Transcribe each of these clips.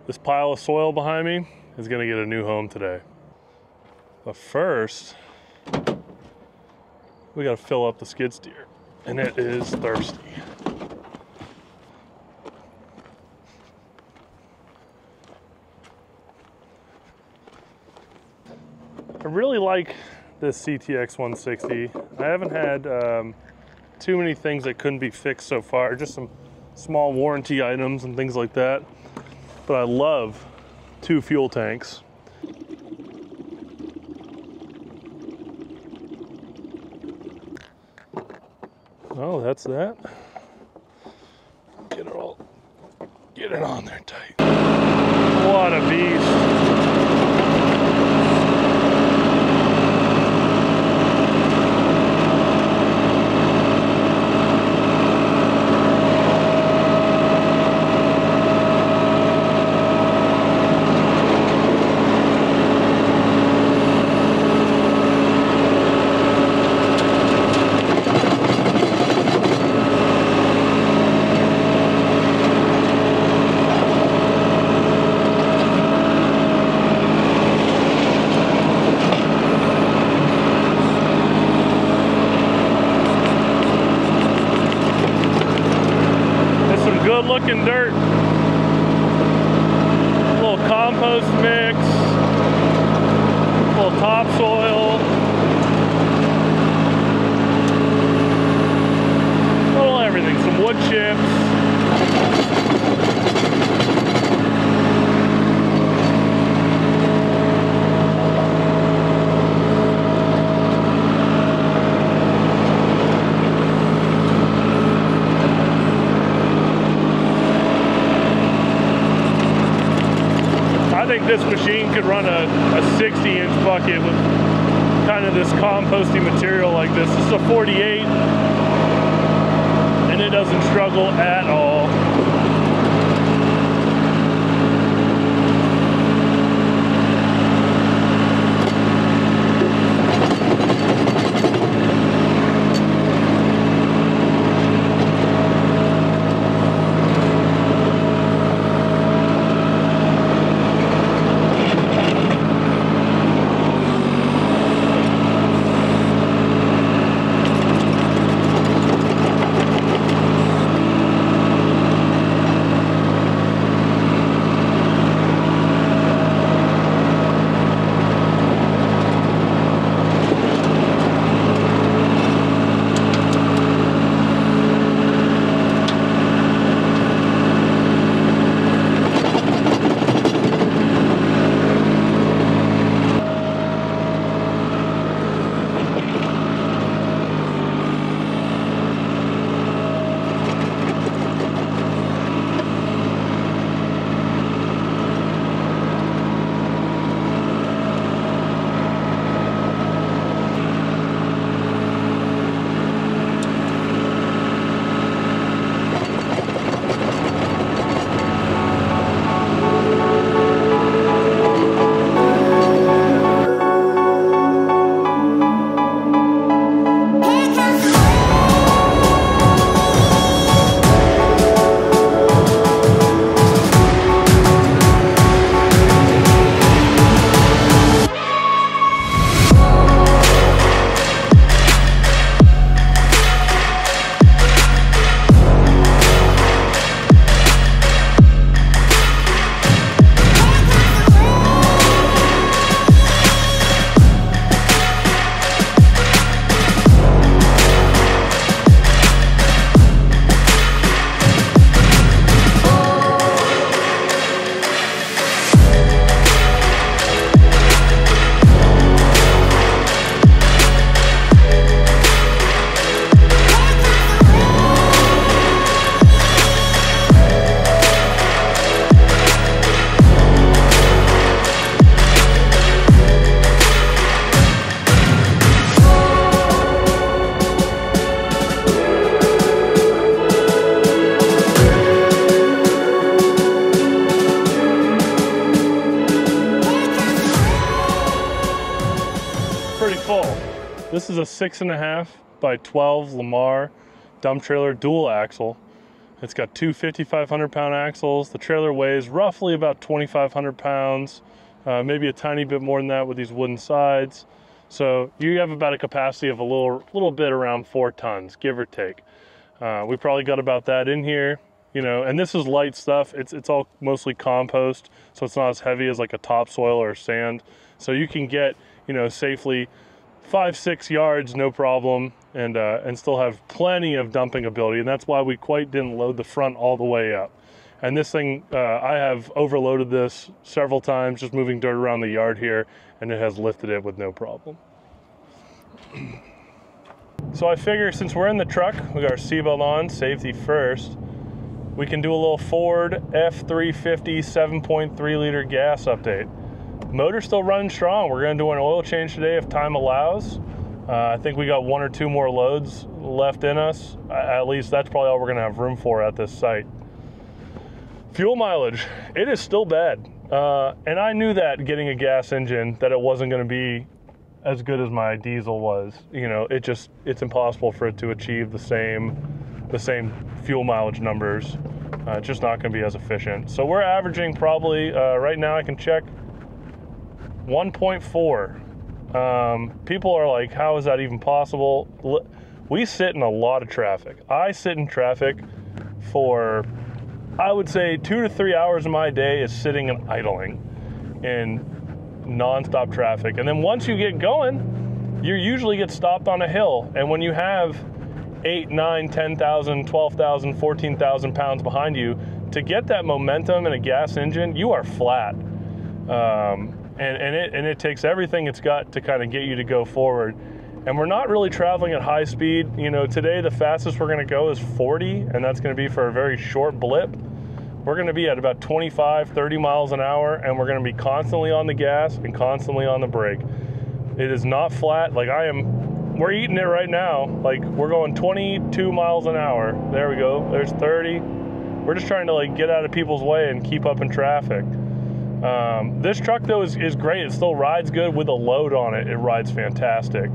This pile of soil behind me is gonna get a new home today. But first, we gotta fill up the skid steer, and it is thirsty. I really like this CTX 160. I haven't had too many things that couldn't be fixed so far, just some small warranty items and things like that. But I love 2 fuel tanks. Oh, that's that. Get it on there tight. What a beast. Good looking dirt. A little compost mix, a little topsoil, a little everything, some wood chips. I think this machine could run a 60-inch bucket with kind of this composting material like this. This is a 48, and it doesn't struggle at all. This is a 6.5 by 12 Lamar dump trailer dual axle, It's got two 5,500-pound axles. The trailer weighs roughly about 2,500 pounds, maybe a tiny bit more than that with these wooden sides. So you have about a capacity of a little bit around 4 tons, give or take. We probably got about that in here, you know, and this is light stuff. It's all mostly compost, so it's not as heavy as like a topsoil or sand. So you can get, you know, safely 5-6 yards, no problem, and still have plenty of dumping ability. And that's why we quite didn't load the front all the way up. And this thing, I have overloaded this several times, just moving dirt around the yard here, and it has lifted it with no problem. So I figure since we're in the truck, we got our seatbelt on, safety first, we can do a little Ford F350 7.3 liter gas update. Motor's still running strong. We're gonna do an oil change today if time allows. I think we got 1 or 2 more loads left in us. At least that's probably all we're gonna have room for at this site. Fuel mileage, it is still bad. And I knew that getting a gas engine, that it wasn't gonna be as good as my diesel was. You know, it's impossible for it to achieve the same fuel mileage numbers. It's just not gonna be as efficient. So we're averaging probably, right now I can check, 1.4. People are like, how is that even possible? We sit in a lot of traffic. I sit in traffic for, I would say 2 to 3 hours of my day is sitting and idling in non-stop traffic. And then once you get going, you usually get stopped on a hill. And when you have 8, 9, 10,000, 12,000, 14,000 pounds behind you, to get that momentum in a gas engine, you are flat. And it takes everything it's got to kind of get you to go forward. And we're not really traveling at high speed. You know, today the fastest we're gonna go is 40, and that's gonna be for a very short blip. We're gonna be at about 25, 30 miles an hour, and we're gonna be constantly on the gas and constantly on the brake. It is not flat. Like we're eating it right now. Like we're going 22 miles an hour. There we go, there's 30. We're just trying to like get out of people's way and keep up in traffic. This truck though is great. It still rides good with a load on it. It rides fantastic.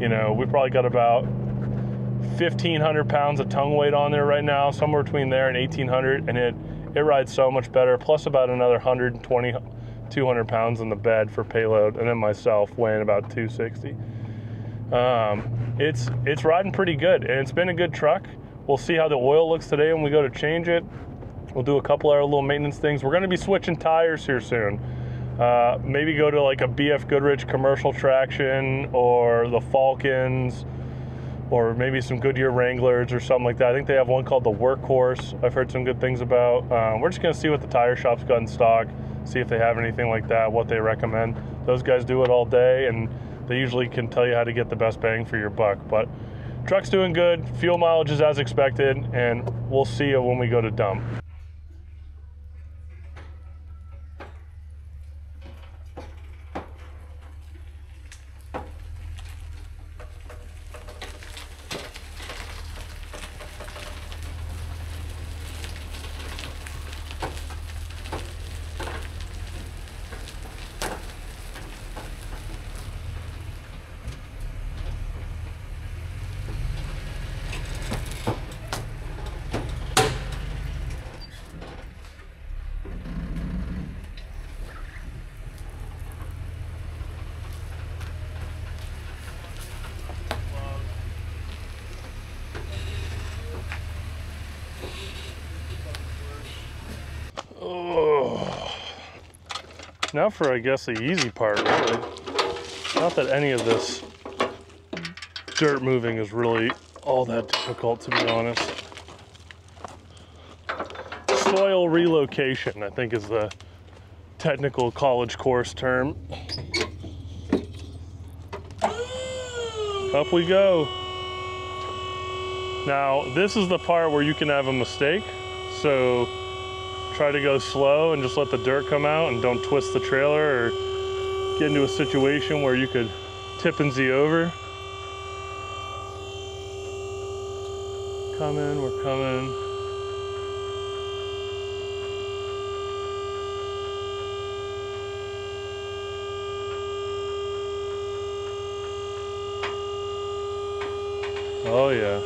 You know, we probably got about 1,500 pounds of tongue weight on there right now, somewhere between there and 1,800, and it rides so much better, plus about another 120, 200 pounds in the bed for payload, and then myself weighing about 260. It's riding pretty good, and it's been a good truck. We'll see how the oil looks today when we go to change it. We'll do a couple of little maintenance things. We're gonna be switching tires here soon. Maybe go to like a BF Goodrich commercial traction, or the Falcons, or maybe some Goodyear Wranglers or something like that. I think they have one called the Workhorse I've heard some good things about. We're just gonna see what the tire shop's got in stock, see if they have anything like that, what they recommend. Those guys do it all day, and they usually can tell you how to get the best bang for your buck. But truck's doing good, fuel mileage is as expected, and we'll see you when we go to dump. Oh. Now for, I guess, the easy part, really. Not that any of this dirt moving is really all that difficult, to be honest. Soil relocation, I think, is the technical college course term. Up we go. Now, this is the part where you can have a mistake, so try to go slow and just let the dirt come out, and don't twist the trailer or get into a situation where you could tip and Z over. Coming, we're coming. Oh yeah.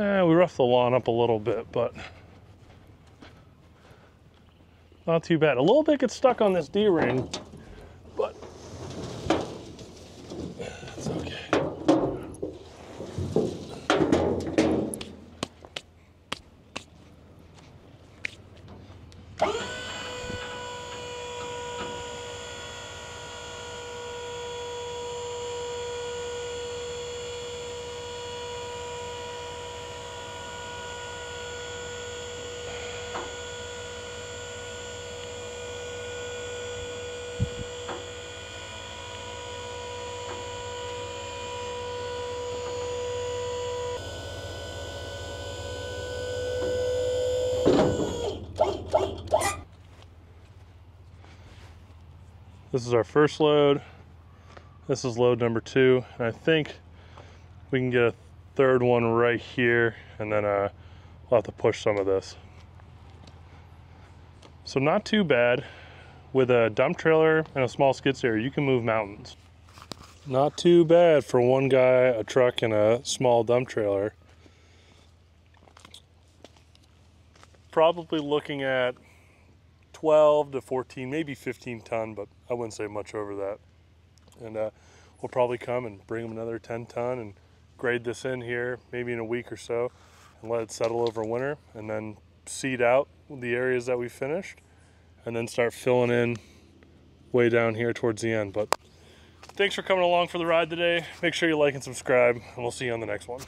We roughed the lawn up a little bit, but not too bad. A little bit gets stuck on this D-ring, but it's okay. This is our first load. This is load number 2. And I think we can get a third one right here, and then we'll have to push some of this. So not too bad. With a dump trailer and a small skid steer, you can move mountains. Not too bad for one guy, a truck, and a small dump trailer. Probably looking at 12 to 14, maybe 15 ton, but I wouldn't say much over that. And we'll probably come and bring them another 10 ton and grade this in here, maybe in a week or so, and let it settle over winter, and then seed out the areas that we finished, and then start filling in way down here towards the end. But thanks for coming along for the ride today. Make sure you like and subscribe, and we'll see you on the next one.